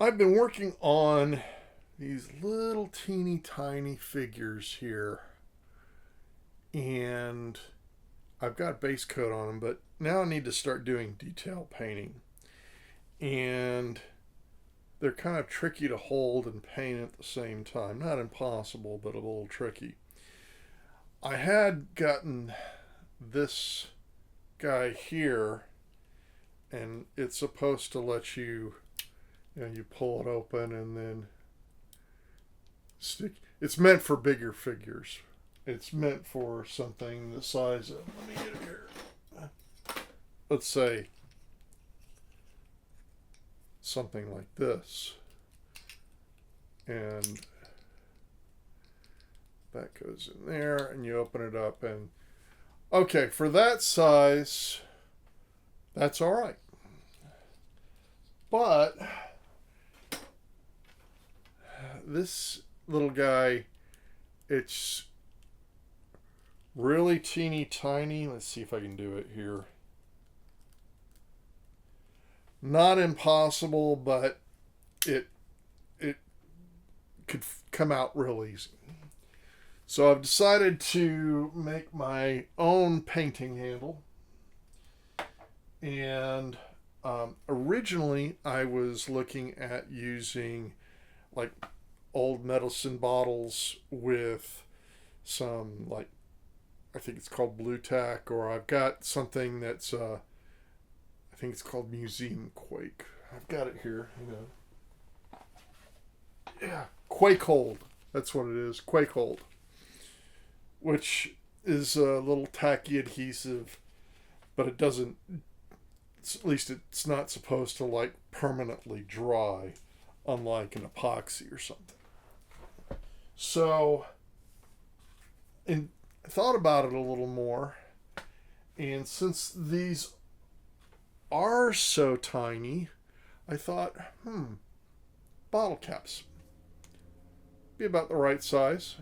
I've been working on these little teeny tiny figures here, and I've got base coat on them, but now I need to start doing detail painting. And they're kind of tricky to hold and paint at the same time. Not impossible, but a little tricky. I had gotten this guy here, and it's supposed to let you, you pull it open and then stick. It's meant for bigger figures. It's meant for something the size of, let me get it here. Let's say something like this. And that goes in there, and you open it up, and okay, for that size, that's all right. But this little guy, it's really teeny tiny. Let's see if I can do it here. Not impossible, but it could come out real easy. So I've decided to make my own painting handle. And originally I was looking at using like old medicine bottles with some, like, I think it's called blue tack, or I've got something that's I think it's called Museum Quake. I've got it here, Yeah, Quake Hold. That's what it is, Quake Hold. Which is a little tacky adhesive, but it doesn't, at least it's not supposed to like permanently dry, unlike an epoxy or something. So, and I thought about it a little more, and since these are so tiny, I thought, bottle caps be about the right size.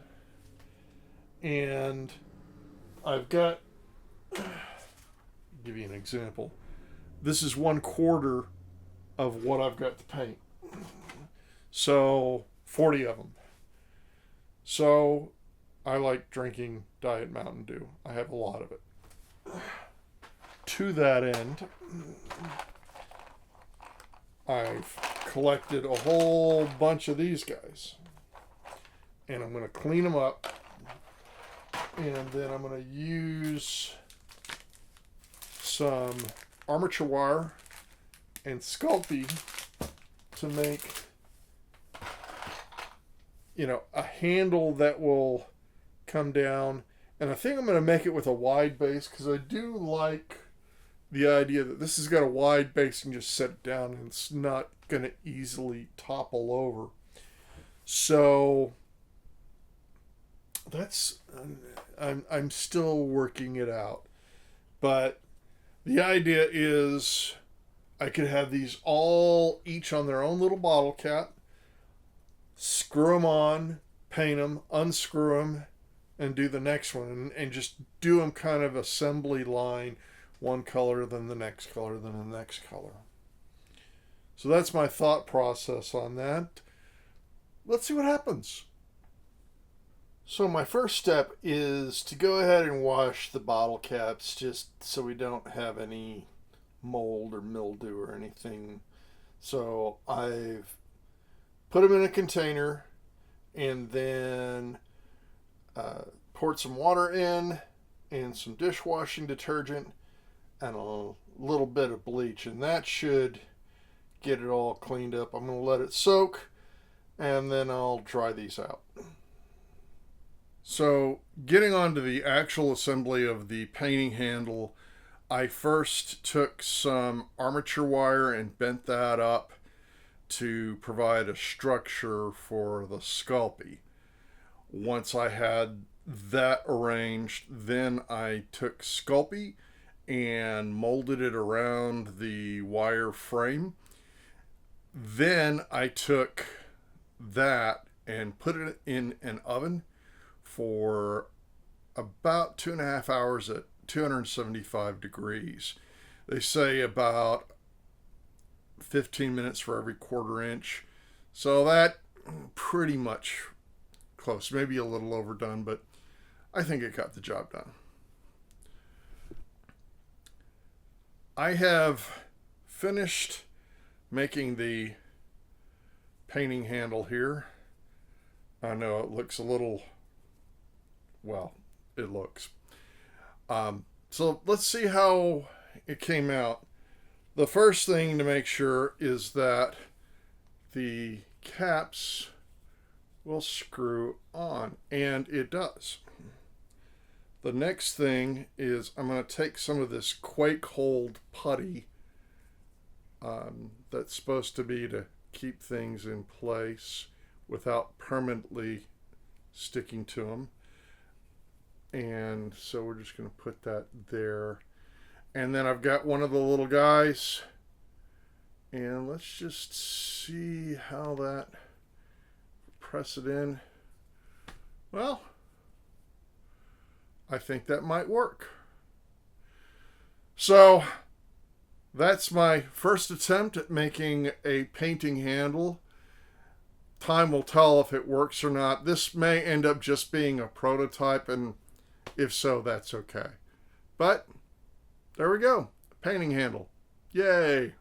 And I've got, give you an example. This is 1/4 of what I've got to paint. So 40 of them. So I like drinking Diet Mountain Dew. I have a lot of it. To that end, I've collected a whole bunch of these guys. And I'm going to clean them up. And then I'm going to use some armature wire and Sculpey to make, a handle that will come down. And I think I'm going to make it with a wide base, because I do like the idea that this has got a wide base and just set it down and it's not going to easily topple over. So that's, I'm still working it out. But the idea is I could have these all each on their own little bottle cap, screw them on, paint them, unscrew them, and do the next one, and just do them kind of assembly line, one color, then the next color, then the next color. So that's my thought process on that. Let's see what happens. So my first step is to go ahead and wash the bottle caps, just so we don't have any mold or mildew or anything. So I've put them in a container, and then poured some water in, and some dishwashing detergent, and a little bit of bleach, and that should get it all cleaned up. I'm going to let it soak, and then I'll dry these out. So, getting on to the actual assembly of the painting handle, I first took some armature wire and bent that up to provide a structure for the Sculpey. Once I had that arranged, then I took Sculpey and molded it around the wire frame. Then I took that and put it in an oven for about 2.5 hours at 275 degrees. They say about 15 minutes for every 1/4 inch. So that pretty much close, maybe a little overdone, but I think it got the job done. I have finished making the painting handle here. I know it looks a little, well, it looks. So let's see how it came out. The first thing to make sure is that the caps will screw on, and it does. The next thing is I'm going to take some of this Quake Hold putty that's supposed to be to keep things in place without permanently sticking to them. And so we're just going to put that there. And then I've got one of the little guys. And let's just see how that, press it in. Well, I think that might work. So that's my first attempt at making a painting handle. Time will tell if it works or not. This may end up just being a prototype, and if so, that's okay. But there we go. Painting handle. Yay.